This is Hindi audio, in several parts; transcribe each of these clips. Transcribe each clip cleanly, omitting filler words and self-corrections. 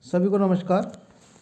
सभी को नमस्कार।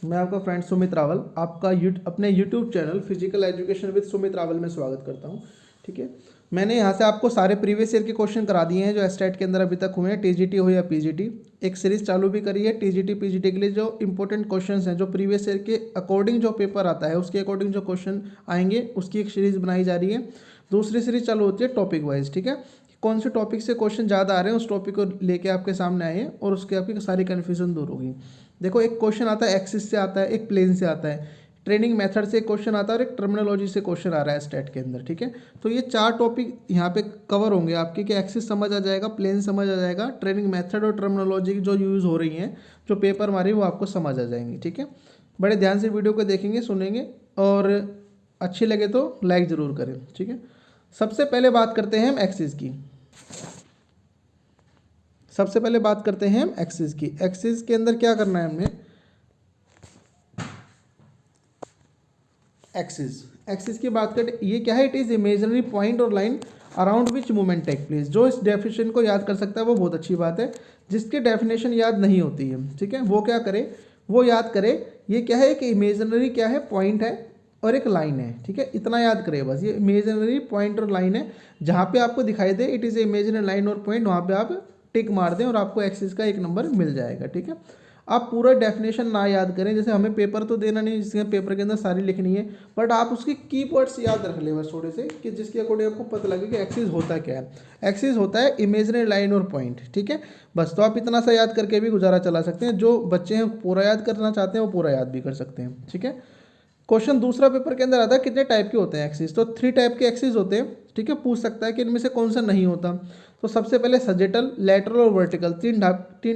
मैं आपका फ्रेंड सुमित रावल आपका अपने YouTube channel physical education with Sumit Rawal में स्वागत करता हूं। ठीक है, मैंने यहां से आपको सारे प्रीवियस ईयर के क्वेश्चन करा दिए हैं जो एस्टेट के अंदर अभी तक हुए हैं, टीजीटी हो या पीजीटी। एक सीरीज चालू भी करी है टीजीटी पीजीटी के लिए, जो इंपॉर्टेंट क्वेश्चन हैं जो प्रीवियस ईयर के अकॉर्डिंग जो पेपर आता है उसके अकॉर्डिंग जो क्वेश्चन आएंगे उसकी एक सीरीज बनाई जा रही है। दूसरी सीरीज चालू होती है टॉपिक वाइज। ठीक है, कौन से टॉपिक से क्वेश्चन ज़्यादा आ रहे हैं उस टॉपिक को लेके आपके सामने आए हैं और उसके आपकी सारी कन्फ्यूजन दूर होगी। देखो, एक क्वेश्चन आता है एक्सिस से आता है, एक प्लेन से आता है, ट्रेनिंग मेथड से एक क्वेश्चन आता है और एक टर्मिनोलॉजी से क्वेश्चन आ रहा है स्टेट के अंदर। ठीक है, तो ये चार टॉपिक यहाँ पे कवर होंगे आपके कि एक्सिस समझ आ जाएगा, प्लेन समझ आ जाएगा, ट्रेनिंग मेथड और टर्मिनोलॉजी जो यूज़ हो रही हैं जो पेपर हमारी वो आपको समझ आ जाएंगी। ठीक है, बड़े ध्यान से वीडियो को देखेंगे, सुनेंगे और अच्छी लगे तो लाइक ज़रूर करें। ठीक है, सबसे पहले बात करते हैं हम एक्सिस की। सबसे पहले बात करते हैं हम एक्सिस की। एक्सिस के अंदर क्या करना है हमने, एक्सिस की बात करें, ये क्या है, इट इज इमेजिनरी पॉइंट और line around which movement take place. जो इस डेफिनेशन को याद कर सकता है वो बहुत अच्छी बात है। जिसकी डेफिनेशन याद नहीं होती है, ठीक है, वो क्या करे, वो याद करे ये क्या है कि इमेजिनरी क्या है, पॉइंट है और एक लाइन है। ठीक है, इतना याद करे बस, ये इमेजिनरी पॉइंट और लाइन है। जहाँ पे आपको दिखाई दे इट इज़ इमेजिनरी लाइन और पॉइंट, वहाँ पे आप टिक मार दें और आपको एक्सिस का एक नंबर मिल जाएगा। ठीक है, आप पूरा डेफिनेशन ना याद करें, जैसे हमें पेपर तो देना नहीं जिसके पेपर के अंदर सारी लिखनी है, बट आप उसकी कीवर्ड्स याद रख लें बस थोड़े से, कि जिसके अकॉर्डिंग आपको पता लगे कि एक्सिस होता क्या है। एक्सिस होता है इमेजिनरी लाइन और पॉइंट। ठीक है, बस तो आप इतना सा याद करके भी गुजारा चला सकते हैं। जो बच्चे हैं पूरा याद करना चाहते हैं वो पूरा याद भी कर सकते हैं। ठीक है, क्वेश्चन दूसरा पेपर के अंदर आता है कितने टाइप के होते हैं एक्सिस, तो 3 टाइप के एक्सिस होते हैं। ठीक है, पूछ सकता है कि इनमें से कौन सा नहीं होता। तो सबसे पहले सजेटल, लेटरल और वर्टिकल, तीन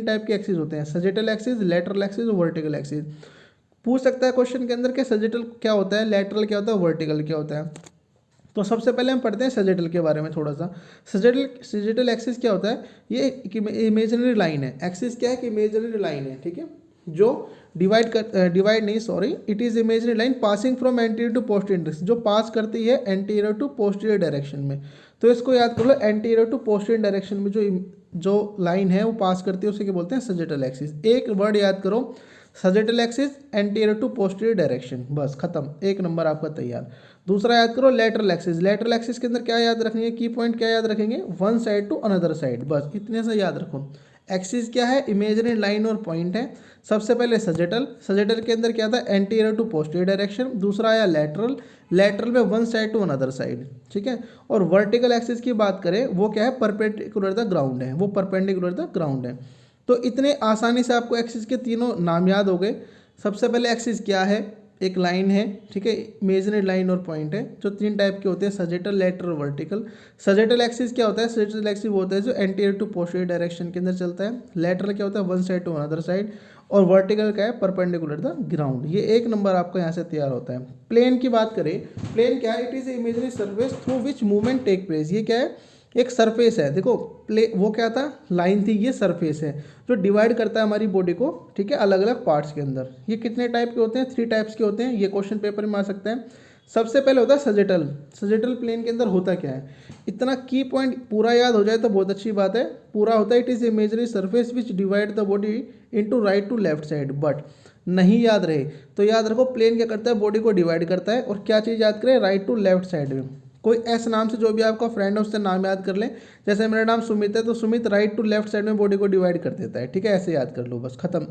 टाइप के एक्सिस होते हैं, सजेटल एक्सिस, लेटरल एक्सिस और वर्टिकल एक्सिस। पूछ सकता है क्वेश्चन के अंदर कि सजेटल क्या होता है, लेटरल क्या होता है, वर्टिकल क्या होता है। तो सबसे पहले हम पढ़ते हैं सजेटल के बारे में थोड़ा सा। सजेटल एक्सिस क्या होता है, ये इमेजिनरी लाइन है। एक्सिस क्या है कि इमेजिनरी लाइन है। ठीक है, जो डिवाइड नहीं, sorry, it is imaginary line passing from anterior to posterior direction, जो पास करती है एंटीरियर टू पोस्टीरियर डायरेक्शन में। तो इसको याद कर लो, एंटीरियर टू पोस्टीरियर डायरेक्शन में जो लाइन है वो पास करती है उसे क्या बोलते हैं, सजेटल एक्सिस। एक वर्ड याद करो, sagittal axis, anterior to posterior direction, बस खत्म, एक नंबर आपका तैयार। दूसरा याद करो लेटरल एक्सिस। लेटरल एक्सिस के अंदर क्या याद रखेंगे, की पॉइंट क्या याद रखेंगे, one side to another side, बस इतने से याद रखो। एक्सिस क्या है, इमेजिनरी लाइन और पॉइंट है। सबसे पहले सजेटल, सजेटल के अंदर क्या था, एंटीरियर टू पोस्टीरियर डायरेक्शन। दूसरा आया लेटरल, लेटरल में one side to another side. ठीक है, और वर्टिकल एक्सिस की बात करें वो क्या है, परपेंडिकुलर द ग्राउंड है, वो परपेंडिकुलर द ग्राउंड है। तो इतने आसानी से आपको एक्सिस के तीनों नाम याद हो गए। सबसे पहले एक्सिस क्या है, एक लाइन है। ठीक है, इमेजिनरी लाइन और पॉइंट है, जो 3 टाइप के होते हैं, सजेटल, लेटरल, वर्टिकल। सजेटल एक्सिस क्या होता है, सजेटल एक्सिस वो होता है जो एंटीरियर टू पोस्टीरियर डायरेक्शन के अंदर चलता है। लेटरल क्या होता है, one side to another side. और वर्टिकल क्या है, परपेंडिकुलर द ग्राउंड। ये एक नंबर आपका यहाँ से तैयार होता है। प्लेन की बात करें, प्लेन क्या है, it is imaginary surface through which movement take place. ये क्या है, एक सरफेस है। देखो वो क्या था, लाइन थी, ये सरफेस है जो डिवाइड करता है हमारी बॉडी को। ठीक है, अलग अलग पार्ट्स के अंदर। ये कितने टाइप के होते हैं, 3 टाइप्स के होते हैं। ये क्वेश्चन पेपर में आ सकता है। सबसे पहले होता है सजेटल। सजेटल प्लेन के अंदर होता क्या है, इतना की पॉइंट पूरा याद हो जाए तो बहुत अच्छी बात है। पूरा होता है, it is imaginary surface which divide the body into right to left side. But नहीं याद रहे तो याद रखो, प्लेन क्या करता है, बॉडी को डिवाइड करता है। और क्या चीज़ याद करें, राइट टू लेफ्ट साइड में। कोई ऐसे नाम से जो भी आपका फ्रेंड है उससे नाम याद कर लें। जैसे मेरा नाम सुमित है तो Sumit right to left side में बॉडी को डिवाइड कर देता है। ठीक है, ऐसे याद कर लो, बस खत्म।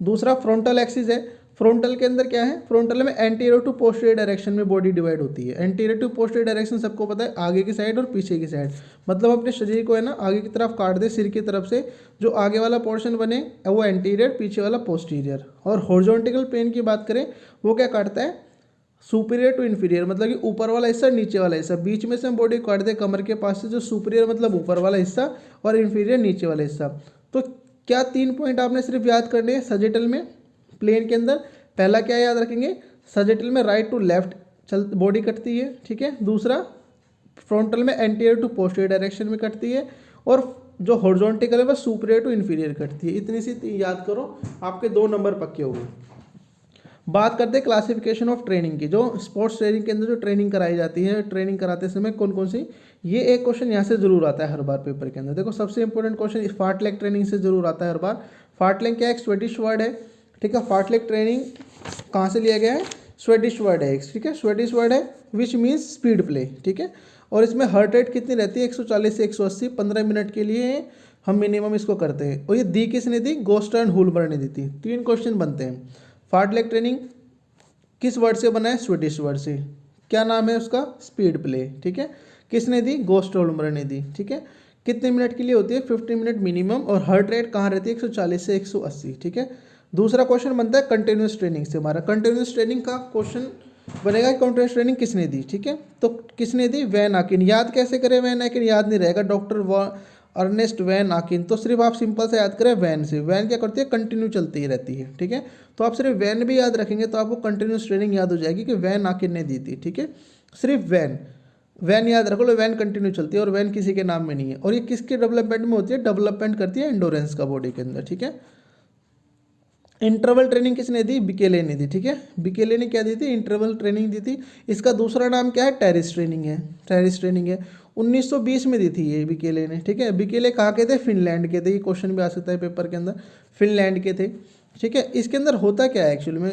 दूसरा फ्रंटल एक्सिस है। फ्रंटल के अंदर क्या है, फ्रंटल में एंटीरियर टू पोस्टीरियर डायरेक्शन में बॉडी डिवाइड होती है। एंटीरियर टू पोस्टीरियर डायरेक्शन सबको पता है, आगे की साइड और पीछे की साइड। मतलब अपने शरीर को है ना आगे की तरफ काट दे, सिर की तरफ से जो आगे वाला पोर्शन बने वो एंटीरियर, पीछे वाला पोस्टीरियर। और हॉरिजॉन्टल प्लेन की बात करें वो क्या काटता है, सुपीरियर टू इन्फीरियर, मतलब कि ऊपर वाला हिस्सा, नीचे वाला हिस्सा। बीच में से हम बॉडी काट दे कमर के पास से, जो सुपीरियर मतलब ऊपर वाला हिस्सा और इन्फीरियर नीचे वाला हिस्सा। तो क्या 3 पॉइंट आपने सिर्फ याद करने हैं सजेटल में, प्लेन के अंदर। पहला क्या याद रखेंगे, सजेटल में राइट टू लेफ्ट बॉडी कटती है। ठीक है, दूसरा फ्रंटल में एंटीरियर टू पोस्टीरियर डायरेक्शन में कटती है। और जो हॉरिजॉन्टल है वह सुपीरियर टू इन्फीरियर कटती है। इतनी सी याद करो, आपके 2 नंबर पक्के हो गए। बात करते हैं क्लासिफिकेशन ऑफ ट्रेनिंग की। जो स्पोर्ट्स ट्रेनिंग के अंदर जो ट्रेनिंग कराई जाती है, ट्रेनिंग कराते समय कौन कौन सी, ये एक क्वेश्चन यहाँ से जरूर आता है हर बार पेपर के अंदर। देखो सबसे इंपॉर्टेंट क्वेश्चन फार्टलेग ट्रेनिंग से जरूर आता है हर बार। फार्टलैंग क्या है, एक स्वेडिश वर्ड है, ठीक है। फार्टलैंग ट्रेनिंग कहाँ से लिया गया है, स्वेडिश वर्ड है, ठीक है, स्वेडिश वर्ड है विच मीन्स स्पीड प्ले, ठीक है। और इसमें हार्ट रेट कितनी रहती है, 140 से 180, 15 मिनट के लिए हम मिनिमम इसको करते हैं। और ये दी किसने दी, गोस्टर एंड हुलबर्ग ने दी थी। 3 क्वेश्चन बनते हैं। फार्टलैंग ट्रेनिंग किस वर्ड से बना है, स्वेडिश वर्ड से, क्या नाम है उसका, स्पीड प्ले, ठीक है। किसने दी, गोस्टर हुलबर्ग ने दी, ठीक है। कितने मिनट के लिए होती है, 50 मिनट मिनिमम, और हार्ट रेट कहाँ रहती है, 140 से 180, ठीक है। दूसरा क्वेश्चन बनता है कंटिन्यूस ट्रेनिंग से। हमारा कंटिन्यूस ट्रेनिंग का क्वेश्चन बनेगा, कंटिन्यूस ट्रेनिंग किसने दी, ठीक है। तो किसने दी, वैन आकिन। याद कैसे करें, वैन आकिन याद नहीं रहेगा, डॉक्टर अर्नेस्ट वैन आकिन। तो सिर्फ आप सिंपल से याद करें वैन से। वैन क्या करती है, कंटिन्यू चलती रहती है, ठीक है। तो आप सिर्फ वैन भी याद रखेंगे तो आपको कंटिन्यूस ट्रेनिंग याद हो जाएगी कि वैन आकिन ने दी थी, ठीक है। सिर्फ वैन, वैन याद रखो लो, वैन कंटिन्यू चलती है और वैन किसी के नाम में नहीं है। और ये किसके डेवलपमेंट में होती है, डेवलपमेंट करती है एंडोरेंस का बॉडी के अंदर, ठीक है। इंटरवल ट्रेनिंग किसने दी, बिकेले ने दी, ठीक है। बिकेले ने क्या दी थी, इंटरवल ट्रेनिंग दी थी। इसका दूसरा नाम क्या है, टेरिस ट्रेनिंग है, टेरिस ट्रेनिंग है। 1920 में दी थी ये बिकेले ने, ठीक है। बिकेले कहाँ के थे, फिनलैंड के थे। ये क्वेश्चन भी आ सकता है पेपर के अंदर, फिनलैंड के थे, ठीक है। इसके अंदर होता क्या है एक्चुअली में,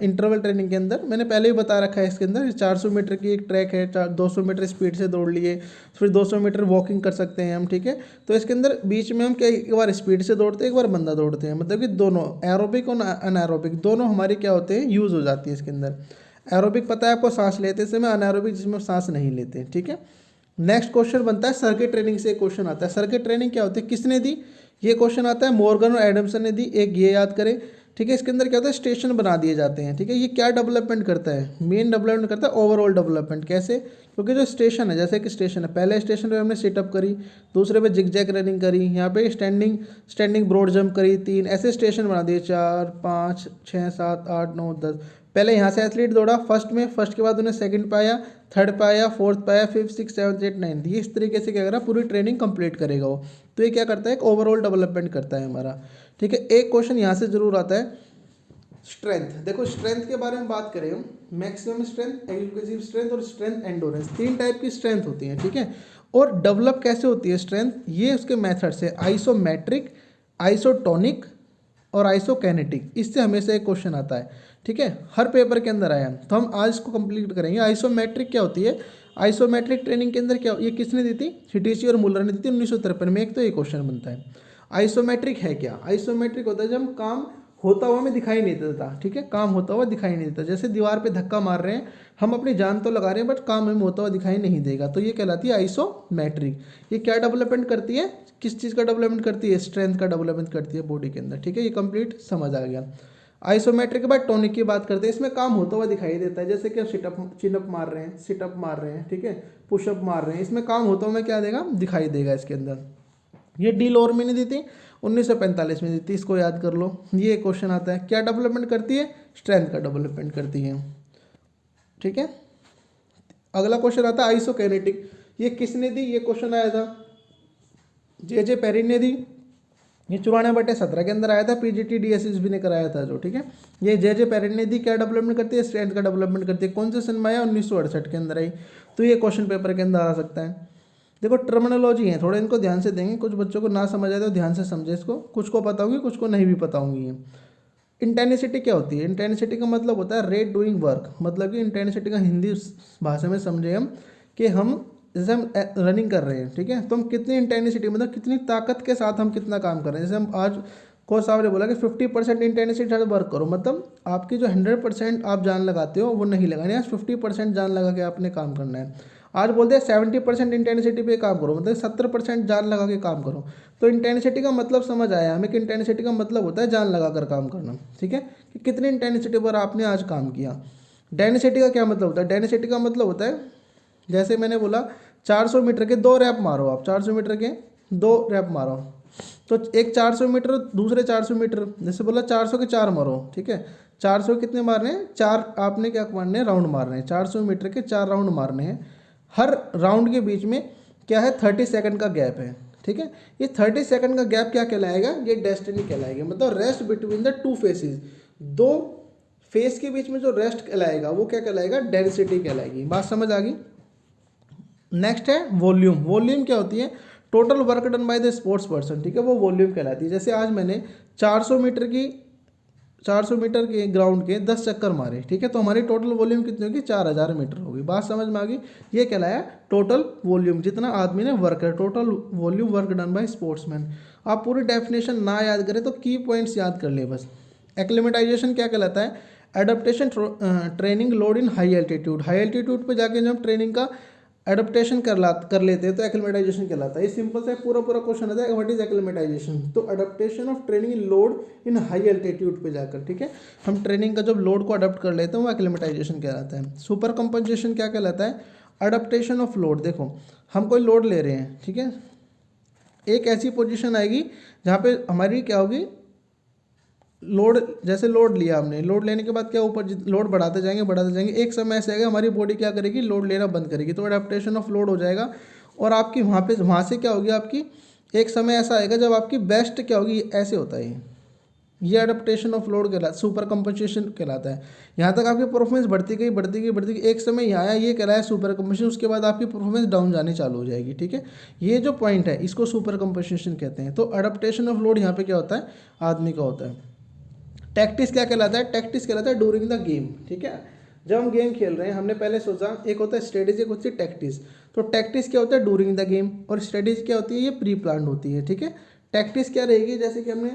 इंटरवल ट्रेनिंग के अंदर मैंने पहले ही बता रखा है। इसके अंदर 400 मीटर की एक ट्रैक है, 200 मीटर स्पीड से दौड़ लिए, फिर 200 मीटर वॉकिंग कर सकते हैं हम, ठीक है। तो इसके अंदर बीच में हम क्या, एक बार स्पीड से दौड़ते हैं, एक बार बंदा दौड़ते हैं, मतलब कि दोनों एरोबिक और अनएरोबिक दोनों हमारी क्या होते हैं, यूज़ हो जाती है इसके अंदर। एरोबिक पता है आपको, सांस लेते समय, अनएरोबिक जिसमें सांस नहीं लेते, ठीक है। नेक्स्ट क्वेश्चन बनता है सर्किट ट्रेनिंग से। क्वेश्चन आता है सर्किट ट्रेनिंग क्या होती है, किसने दी, ये क्वेश्चन आता है मॉर्गन और एडमसन ने दी। एक ये याद करें, ठीक है। इसके अंदर क्या होता है, स्टेशन बना दिए जाते हैं, ठीक है। ये क्या डेवलपमेंट करता है, मेन डेवलपमेंट करता है ओवरऑल डेवलपमेंट। कैसे, क्योंकि जो स्टेशन है, जैसे कि स्टेशन है, पहले स्टेशन पे हमने सिटअप करी, दूसरे पे जिगजैग रनिंग करी, यहाँ पे स्टैंडिंग ब्रॉड जंप करी, 3 ऐसे स्टेशन बना दिए, 4 5 6 7 8 9 10। पहले यहाँ से एथलीट दौड़ा फर्स्ट में, फर्स्ट के बाद उन्हें सेकंड पाया, थर्ड पाया, फोर्थ पाया, 5 6 7 8 9। ये इस तरीके से क्या करेगा, पूरी ट्रेनिंग कंप्लीट करेगा वो। तो ये क्या करता है, एक ओवरऑल डेवलपमेंट करता है हमारा, ठीक है। एक क्वेश्चन यहाँ से जरूर आता है, स्ट्रेंथ। देखो स्ट्रेंथ के बारे में बात करें हम, मैक्सिमम स्ट्रेंथ, एक्सक्लूसिव स्ट्रेंथ और स्ट्रेंथ एंडोरेंस, 3 टाइप की स्ट्रेंथ होती है, ठीक है। और डेवलप कैसे होती है स्ट्रेंथ, ये उसके मेथड से, आइसोमेट्रिक, आइसोटोनिक और आइसोकैनेटिक। इससे हमेशा एक क्वेश्चन आता है, ठीक है, हर पेपर के अंदर आया। तो हम आज इसको कंप्लीट करेंगे। आइसोमेट्रिक क्या होती है, आइसोमेट्रिक ट्रेनिंग के अंदर क्या, ये किसने दी थी, हिटिची और मुलर ने दी थी 1953 में। एक तो ये क्वेश्चन बनता है। आइसोमेट्रिक है क्या, आइसोमेट्रिक होता है जब हम काम होता हुआ हमें दिखाई नहीं देता, ठीक है, काम होता हुआ दिखाई नहीं देता। जैसे दीवार पे धक्का मार रहे हैं, हम अपनी जान तो लगा रहे हैं बट काम हमें होता हुआ दिखाई नहीं देगा, तो ये कहलाती है आइसोमेट्रिक। ये क्या डेवलपमेंट करती है, किस चीज़ का डेवलपमेंट करती है, स्ट्रेंथ का डेवलपमेंट करती है बॉडी के अंदर, ठीक है। ये कंप्लीट समझ आ गया। आइसोमेट्रिक के बाद टोनिक की बात करते हैं। इसमें काम होता हुआ दिखाई देता है, जैसे कि आप चिनअप मार रहे हैं, सिटअप मार रहे हैं, ठीक है, पुशअप मार रहे हैं। इसमें काम होता हुआ क्या देगा, दिखाई देगा इसके अंदर। ये डी लोरमी ने दी थी, 1945 में दी थी, इसको याद कर लो। ये क्वेश्चन आता है, क्या डेवलपमेंट करती है, स्ट्रेंथ का डेवलपमेंट करती है, ठीक है। अगला क्वेश्चन आता है आइसोकैनेटिक। ये किसने दी, ये क्वेश्चन आया था जे पेरिन ने दी। ये 94/17 के अंदर आया था, पीजीटी डीएसएसबी ने कराया था जो, ठीक है। ये जे पेरिन ने दी, क्या डेवलपमेंट करती है, स्ट्रेंथ का डेवलपमेंट करती है। कौन से सन में आया, 1968 के अंदर आई। तो ये क्वेश्चन पेपर के अंदर आ सकता है। देखो टर्मिनोलॉजी है, थोड़े इनको ध्यान से देंगे, कुछ बच्चों को ना समझ आए तो ध्यान से समझे इसको, कुछ को पता होगी कुछ को नहीं भी पता होंगी। ये इंटेंसिटी क्या होती है, इंटेंसिटी का मतलब होता है रेट डूइंग वर्क। मतलब कि इंटेंसिटी का हिंदी भाषा में समझे हम कि हम जैसे हम रनिंग कर रहे हैं, ठीक है, तो हम कितनी इंटेंसिटी, मतलब कितनी ताकत के साथ हम कितना काम कर रहे हैं। जैसे हम आज कोच साहब ने बोला कि 50% इंटेंसिटी साथ वर्क करो, मतलब आपकी जो 100% आप जान लगाते हो वो नहीं लगानी, आज 50% जान लगा के आपने काम करना है। आज बोलते हैं 70% इंटेंसिटी पे काम करो, मतलब 70% जान लगा के काम करो। तो इंटेंसिटी का मतलब समझ आया हमें कि इंटेंसिटी का मतलब होता है जान लगा कर काम करना, ठीक है, कि कितनी इंटेंसिटी पर आपने आज काम किया। डेंसिटी का क्या मतलब होता है, डेंसिटी का मतलब होता है, जैसे मैंने बोला 400 मीटर के 2 रैप मारो, आप 400 मीटर के 2 रैप मारो, तो एक 400 मीटर दूसरे 400 मीटर, जैसे बोला 400 के 4 मारो, ठीक है, 400 कितने मारने हैं, 4 आपने क्या मारने हैं, राउंड मारने हैं। 400 मीटर के 4 राउंड मारने हैं। हर राउंड के बीच में क्या है, 30 सेकंड का गैप है, ठीक है। ये 30 सेकंड का गैप क्या कहलाएगा, ये डेस्टिनी कहलाएगा, मतलब rest between the 2 faces, 2 face के बीच में जो रेस्ट कहलाएगा वो क्या कहलाएगा, डेंसिटी कहलाएगी। बात समझ आ गई। नेक्स्ट है वॉल्यूम। वॉल्यूम क्या होती है, total work done by the sports person, ठीक है, वो वॉल्यूम कहलाती है। जैसे आज मैंने 400 मीटर के ग्राउंड के 10 चक्कर मारे, ठीक है, तो हमारी टोटल वॉल्यूम कितनी होगी, 4000 मीटर होगी। बात समझ में आ गई? ये कहलाया टोटल वॉल्यूम, जितना आदमी ने वर्क है, total volume work done by sportsman. आप पूरी डेफिनेशन ना याद करें तो की पॉइंट्स याद कर ले बस। एक्लिमेटाइजेशन क्या कहलाता है? Adaptation training load in high altitude. High altitude पे जाके जब ट्रेनिंग का एडप्टेशन कर लेते हैं तो एक्लिमेटाइजेशन कहलाता है। ये सिंपल सा पूरा क्वेश्चन आता है, व्हाट इज एक्लिमेटाइजेशन? तो adaptation of training load in high altitude पे जाकर, ठीक है, हम ट्रेनिंग का जब लोड को अडप्ट कर लेते हैं वो एक्लिमेटाइजेशन कहलाता है। सुपर कंपनसेशन क्या कहलाता है? Adaptation of load. देखो हम कोई लोड ले रहे हैं, ठीक है, एक ऐसी पोजीशन आएगी जहाँ पे हमारी क्या होगी, लोड, जैसे लोड लिया हमने, लोड लेने के बाद क्या ऊपर लोड बढ़ाते जाएंगे, एक समय ऐसे आएगा हमारी बॉडी क्या करेगी, लोड लेना बंद करेगी, तो एडेप्टेशन ऑफ लोड हो जाएगा। और आपकी वहाँ से क्या होगी, आपकी एक समय ऐसा आएगा जब आपकी बेस्ट क्या होगी, ऐसे होता है ये एडेप्टेशन ऑफ लोड कहलाता है, सुपर कंपनसेशन कहलाता है। यहाँ तक आपकी परफॉर्मेंस बढ़ती गई, एक समय यहाँ आया, ये कहलाया सुपर कंपनसेशन, उसके बाद आपकी परफॉर्मेंस डाउन जानी चालू हो जाएगी, ठीक है। ये जो पॉइंट है इसको सुपर कंपनसेशन कहते हैं। तो एडेप्टेशन ऑफ लोड यहाँ पे क्या होता है, आदमी का होता है। टैक्टिस क्या कहलाता है? टैक्टिस कहलाता है डूरिंग द गेम, ठीक है। जब हम गेम खेल रहे हैं, हमने पहले सोचा, एक होता है स्ट्रेटेजी, एक होती है टैक्टिस। तो टैक्टिस क्या होता है? डूरिंग द गेम, और स्ट्रेटेजी क्या होती है? ये प्री प्लान्ड होती है, ठीक है। टैक्टिस क्या रहेगी? जैसे कि हमने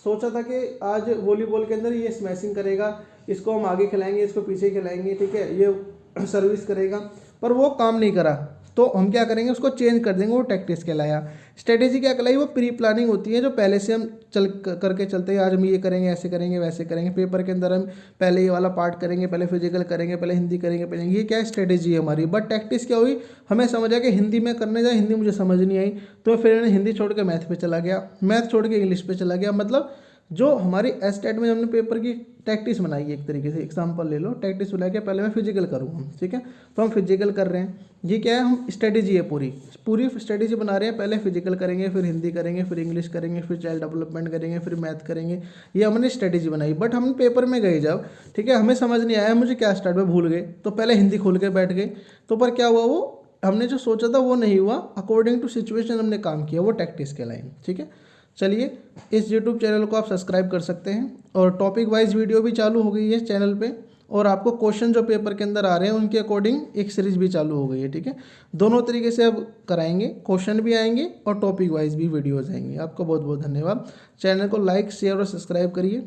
सोचा था कि आज वॉलीबॉल के अंदर ये स्मैशिंग करेगा, इसको हम आगे खिलाएंगे, इसको पीछे खिलाएंगे, ठीक है, ये सर्विस करेगा, पर वो काम नहीं करा, तो हम क्या करेंगे, उसको चेंज कर देंगे, वो टैक्टिस कहलाया। स्ट्रेटेजी क्या कहलाई? वो प्री प्लानिंग होती है, जो पहले से हम करके चलते हैं, आज हम ये करेंगे, ऐसे करेंगे, वैसे करेंगे, पेपर के अंदर हम पहले ये वाला पार्ट करेंगे, पहले फिजिकल करेंगे, पहले हिंदी करेंगे, ये क्या है, स्ट्रेटेजी है हमारी। बट टैक्टिस क्या हुई, हमें समझ आया कि हिंदी में करने जाए, हिंदी मुझे समझ नहीं आई, तो फिर मैंने हिंदी छोड़ के मैथ पे चला गया, मैथ छोड़ के इंग्लिश पे चला गया। मतलब जो हमारी एस्टेट में हमने पेपर की टैक्टिस बनाई है, एक तरीके से एग्जांपल ले लो, टैक्टिस बना के पहले मैं फिजिकल करूँगा, ठीक है, तो हम फिजिकल कर रहे हैं, ये क्या है, हम स्ट्रेटेजी है, पूरी स्ट्रेटेजी बना रहे हैं। पहले फिजिकल करेंगे, फिर हिंदी करेंगे, फिर इंग्लिश करेंगे, फिर चाइल्ड डेवलपमेंट करेंगे, फिर मैथ करेंगे, ये हमने स्ट्रेटेजी बनाई। बट हम पेपर में गए जब, ठीक है, हमें समझ नहीं आया मुझे क्या स्टार्ट में, भूल गए, तो पहले हिंदी खोल के बैठ गए, तो पर क्या हुआ, वो हमने जो सोचा था वो नहीं हुआ, अकॉर्डिंग टू सिचुएशन हमने काम किया, वो टैक्टिस कहलाएंगे, ठीक है। चलिए, इस YouTube चैनल को आप सब्सक्राइब कर सकते हैं, और टॉपिक वाइज वीडियो भी चालू हो गई है चैनल पे, और आपको क्वेश्चन जो पेपर के अंदर आ रहे हैं उनके अकॉर्डिंग एक सीरीज भी चालू हो गई है, ठीक है। दोनों तरीके से अब कराएंगे, क्वेश्चन भी आएंगे और टॉपिक वाइज भी वीडियोज़ आएंगे। आपको बहुत बहुत धन्यवाद। चैनल को लाइक, शेयर और सब्सक्राइब करिए।